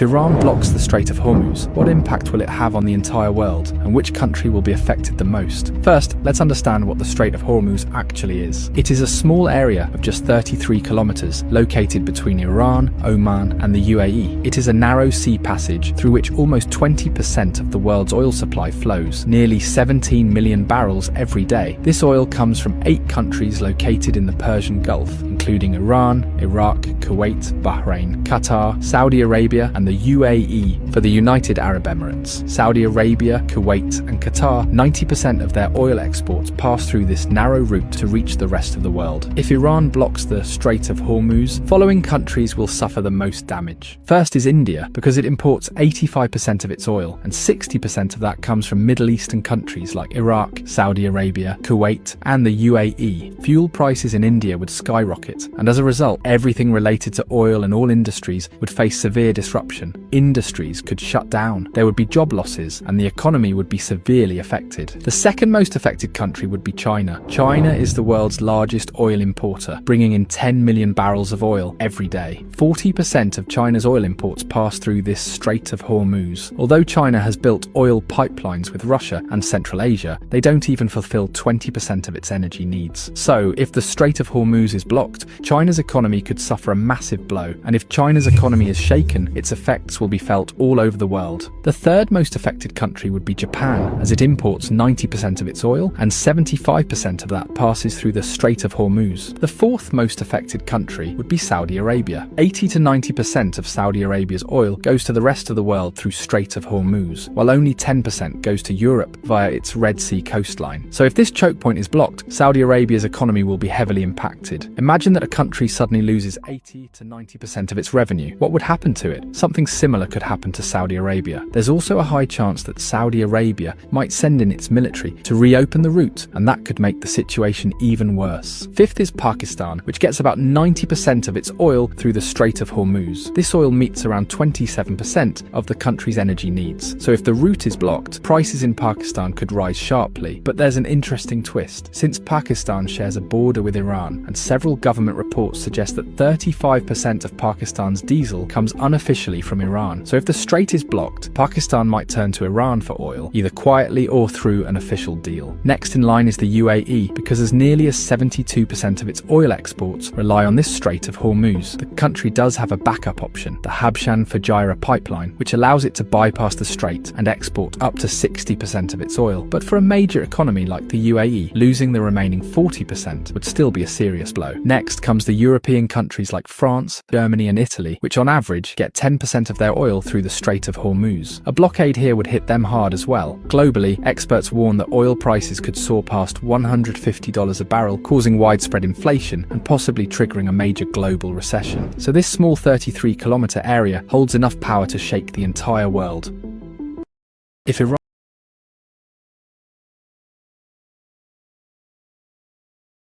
If Iran blocks the Strait of Hormuz, what impact will it have on the entire world, and which country will be affected the most? First, let's understand what the Strait of Hormuz actually is. It is a small area of just 33 kilometers located between Iran, Oman, and the UAE. It is a narrow sea passage through which almost 20% of the world's oil supply flows, nearly 17 million barrels every day. This oil comes from 8 countries located in the Persian Gulf, including Iran, Iraq, Kuwait, Bahrain, Qatar, Saudi Arabia, and the UAE for the United Arab Emirates. Saudi Arabia, Kuwait, and Qatar, 90% of their oil exports pass through this narrow route to reach the rest of the world. If Iran blocks the Strait of Hormuz, following countries will suffer the most damage. First is India, because it imports 85% of its oil, and 60% of that comes from Middle Eastern countries like Iraq, Saudi Arabia, Kuwait, and the UAE. Fuel prices in India would skyrocket, and as a result, everything related to oil and all industries would face severe disruption. Industries could shut down, there would be job losses, and the economy would be severely affected. The second most affected country would be China. China is the world's largest oil importer, bringing in 10 million barrels of oil every day. 40% of China's oil imports pass through this Strait of Hormuz. Although China has built oil pipelines with Russia and Central Asia, they don't even fulfill 20% of its energy needs. So, if the Strait of Hormuz is blocked, China's economy could suffer a massive blow, and if China's economy is shaken, its effects will be felt all over the world. The third most affected country would be Japan, as it imports 90% of its oil, and 75% of that passes through the Strait of Hormuz. The fourth most affected country would be Saudi Arabia. 80 to 90% of Saudi Arabia's oil goes to the rest of the world through Strait of Hormuz, while only 10% goes to Europe via its Red Sea coastline. So if this choke point is blocked, Saudi Arabia's economy will be heavily impacted. Imagine that a country suddenly loses 80 to 90% of its revenue. What would happen to it? Something similar could happen to Saudi Arabia. There's also a high chance that Saudi Arabia might send in its military to reopen the route, and that could make the situation even worse. Fifth is Pakistan, which gets about 90% of its oil through the Strait of Hormuz. This oil meets around 27% of the country's energy needs. So if the route is blocked, prices in Pakistan could rise sharply. But there's an interesting twist. Since Pakistan shares a border with Iran, and several government reports suggest that 35% of Pakistan's diesel comes unofficially from Iran. So if the strait is blocked, Pakistan might turn to Iran for oil, either quietly or through an official deal. Next in line is the UAE, because as nearly as 72% of its oil exports rely on this Strait of Hormuz. The country does have a backup option, the Habshan-Fujairah pipeline, which allows it to bypass the strait and export up to 60% of its oil. But for a major economy like the UAE, losing the remaining 40% would still be a serious blow. Next comes the European countries like France, Germany, and Italy, which on average get 10% of their oil through the Strait of Hormuz. A blockade here would hit them hard as well. Globally, experts warn that oil prices could soar past $150 a barrel, causing widespread inflation and possibly triggering a major global recession. So this small 33-kilometer area holds enough power to shake the entire world. If Iran